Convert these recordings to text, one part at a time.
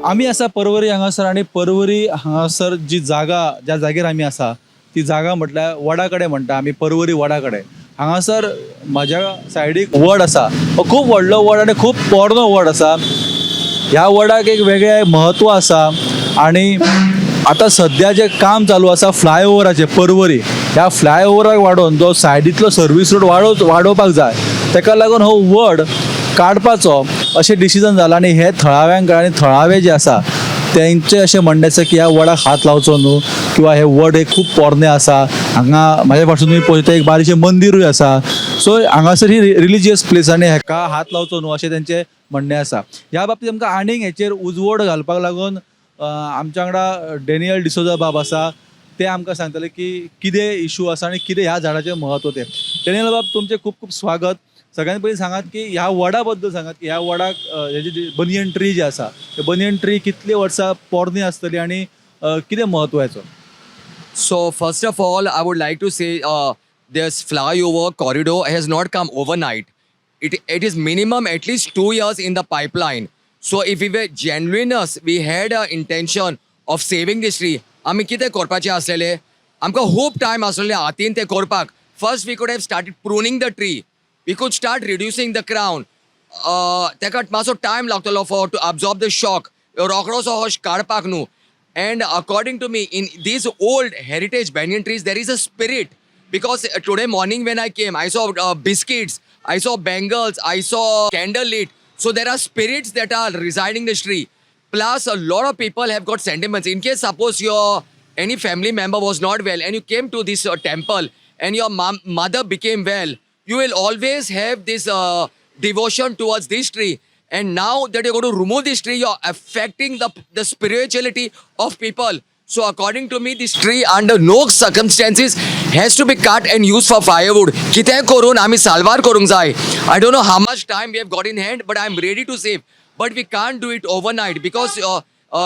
आम्ही असा परवरी हांगासर आणि परवरी हांगासर जी जागा ज्या जागेर आमी आसा ती जागा म्हटल्यार वडाकडे म्हणटा आमी परवरी वडाकडे हांगासर म्हज्या सायडीक वड आसा हो खूब व्हडलो वड आनी खूब पोरनो वड आसा. ह्या वडाक एक वेगळें म्हत्व आसा आणि आता सध्या जे काम चालू आसा फ्लायओव्हराचे परवरी ह्या फ्लायओव्हराक वाडोवन जो सायडीतलो सर्वीस रोड वाडोवपाक जाय ताका लागून हो वड काडपाचो अशें डिसिजन जालां आणि हे थळाव्यांक आणि थळावे जे आसा तेंचे अशें म्हणणें आसा की ह्या वडाक हात लावचो न्हू किंवा हे वड एक खूब पोरणे आसा हांगा म्हाज्या फाटसून तुमी पळयता एक बारीकशें मंदिरूय आसा सो हांगासर ही रिलिजियस प्लेस आनी हेका हात लावचो न्हू अशें तेंचें म्हणणें आसा. ह्या बाबतींत आमकां आनीक हेचेर उजवड घालपाक लागून आमच्या वांगडा डेनियल डिसोजा बाब आसा ते आमकां सांगतले की कितें इशू आसा आनी कितें ह्या झाडाचें म्हत्व तें. डेनियल बाब तुमचें खूब खूब स्वागत. सगळ्यांत पयलीं सांगात की ह्या वडा बद्दल सांगात की ह्या वडाक हेजी बनियन ट्री जी आसा ते बनियन ट्री कितली वर्सां पोरणी आसतली आनी कितें म्हत्व हेचो. So first of all, I would like to say this flyover corridor has not come overnight. It is minimum at least 2 years in the pipeline. So if we were genuineness, we had an intention of saving this tree. आमी कितें करपाचें आसलेलें आमकां खूब time आसलेलें हातीन तें करपाक. First we could have started pruning the tree. We could start reducing the crown. तेका मातसो टायम लागतलो for to absorb the shock. रोखडोसो हो काडपाक न्हू. And according to me, in these old heritage banyan trees, there is a spirit. Because today morning when I came, I saw biscuits, I saw bangles, I saw candle lit. So there are spirits that are residing in this tree. Plus, a lot of people have got sentiments. In case suppose your any family member was not well and you came to this temple and your mother became well, you will always have this devotion towards this tree. And now that you're going to remove this tree, you're affecting the spirituality of people. So according to me, this tree under no circumstances has to be cut and used for firewood. Kitay korun ami salvar korung jai. I don't know how much time we have got in hand, but I'm ready to save. But we can't do it overnight because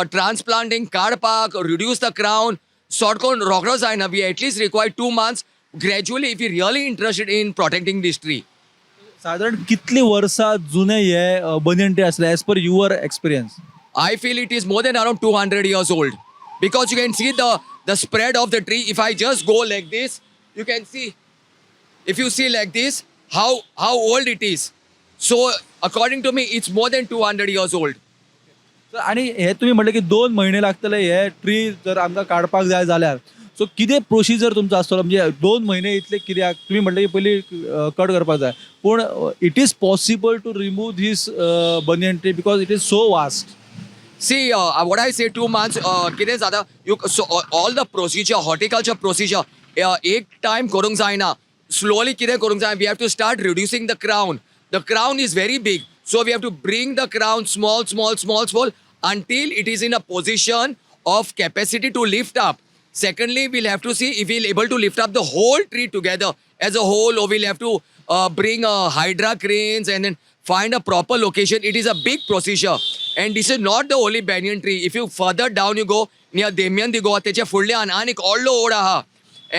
transplanting, kadpak, reduce the crown, sort kon rogro jaina. We at least require 2 months gradually if you're really interested in protecting this tree. साधारण कितली वर्सां जुने हे banyan tree आसले as per your experience. I feel it is more than around 200 years old because you can see the spread of the tree. If I just go like this, you can see. If you see like this, how old it is. So according to me, it's more than 200 years old. आणि हे तुम्ही म्हटले की 2 महिने लागतले हे tree जर आमकां काडपाक जाय जाल्यार सो कितें प्रोसिजर तुमचो आसतलो म्हणजे 2 महिने इतले कित्याक तुम्ही म्हटले की पयलीं कट करपाक जाय पूण it is possible to remove this banyan tree because it is so vast. See, what I say 2 months, कितें जाता, all the procedure, horticulture procedure, एक time करूंक जायना. Slowly कितें करूंक जाय, we have to start reducing the crown. The crown is very big, so we have to bring the crown small until it is in a position of capacity to lift up. Secondly, we'll have to see if we'll able to lift up the whole tree together as a whole, or we'll have to bring hydra cranes and then find a proper location. It is a big procedure. And this is not the only banyan tree. If you further down you go, near Damian the Goa, तेच्या फुडल्यान आनीक व्हडलो odd आहा.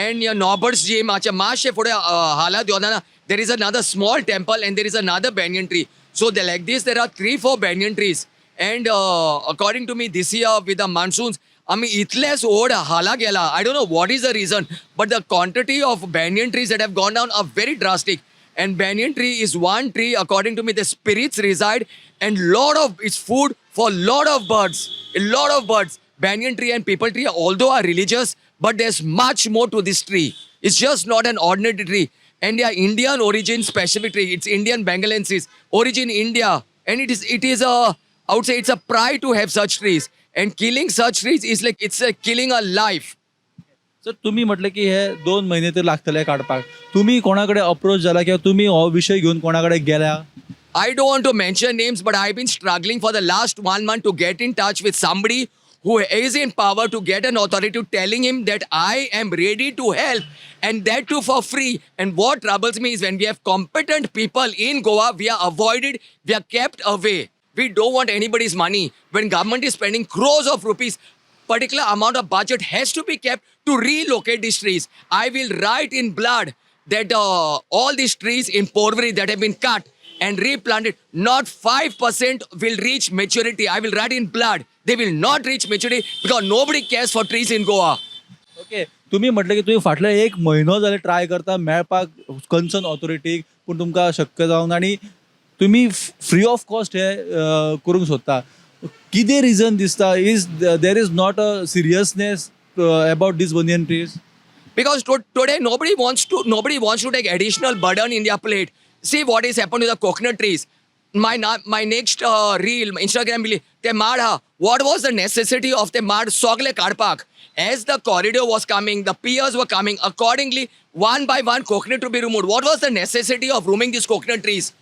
And near Norbert's Gym, मातशे फुडें हाला देवना, there is another small temple and there is another banyan tree. So like this, there are 3-4 banyan trees. And according to me, this year with the monsoons, आम्ही इतलेच odd हाला गेला. I don't know what is the reason, but the quantity of banyan trees that have gone down are very drastic. And banyan tree is one tree, according to me, the spirits reside and lot of it's food for lot of birds. A lot of birds. Banyan tree and people tree, although are religious, but there's much more to this tree. It's just not an ordinary tree. And they are Indian origin specific tree. It's Indian Bengalensis, origin India. And it is I would say it's a pride to have such trees. And killing such trees is like it's killing a life. Sir तुम्ही म्हटले की हे 2 महिने तरी लागतले काडपाक. तुम्ही कोणाकडे approach झाला किंवा तुम्ही हो विषय घेऊन कोणाकडे गेल्या. I don't want to mention names, but I've been struggling for the last 1 month to get in touch with somebody who is in power to get an authority telling him that I am ready to help and that too for free. And what troubles me is when we have competent people in Goa, we are avoided, we are kept away. We don't want anybody's money. When government is spending crores of rupees, particular amount of budget has to be kept to relocate these trees. I will write in blood that all these trees in Porvorim that have been cut and replant it, not 5% will reach maturity. I will write in blood. They will not reach maturity because nobody cares for trees in Goa. Okay, तुम्ही म्हटलं की तुम्ही फाटले 1 म्हयनो जाले try करता मेळपाक concern ऑथॉरिटीक, पूण तुमकां शक्य जावंक ना आनी तुम्ही फ्री ऑफ कॉस्ट हे करूंक सोदता. कितें रिजन दिसता? Is there is not a seriousness about these banyan trees? Because today nobody wants to take additional burden in their plate. See what is happened to the coconut trees. My next reel Instagram reel te mad ha. What was the necessity of the mad sogle kadpak? As the corridor was coming, the piers were coming. Accordingly, one by one coconut to be removed. What was the necessity of removing these coconut trees?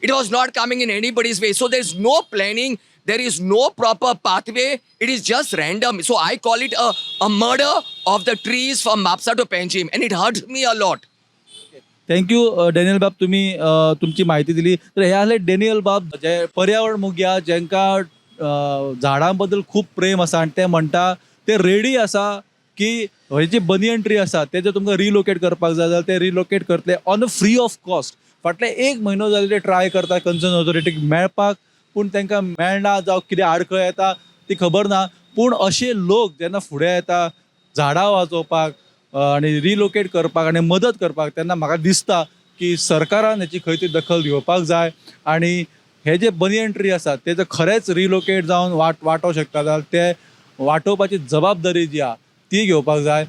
It was not coming in anybody's way. So there is no planning. There is no proper pathway. It is just random. So I call it a murder of the trees from Mapsa to Panjim. And it hurts me a lot. Thank you Daniel बाब, तुम्ही तुमची माहिती दिली. तर हे आले Daniel बाब, जे पर्यावरण मुग्या ज्यांकां झाडां बद्दल खूब प्रेम आसा आनी ते म्हणटा ते रेडी आसा की हे जे बनियन ट्री आसा ते जर तुमकां रिलोकेट करपाक जाय जाल्यार ते रिलोकेट करतले on a free of cost. फाटले 1 म्हयनो जाले ते ट्राय करता कन्सर्न ऑथॉरिटीक मेळपाक, पूण तांकां मेळना जावं कितें आडखळ येता ती खबर ना. पूण अशे लोक जेन्ना फुडें येता झाडां वाचोवपाक आनी रिलोकेट करपाक आनी मदत करपाक, तेन्ना म्हाका दिसता की सरकारान हेची खंय तरी दखल घेवपाक जाय आनी हे जे बनियन ट्री आसात ते जर खरेंच रिलोकेट जावन वांटो शकता जाल्यार ते वांटोवपाची जबाबदारी जी आहा ती घेवपाक जाय.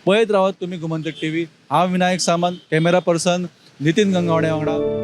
पळयत रावत तुमी गोमंतक टीव्ही. हांव विनायक सामंत, कॅमेरा पर्सन नितीन गंगावडे वांगडा.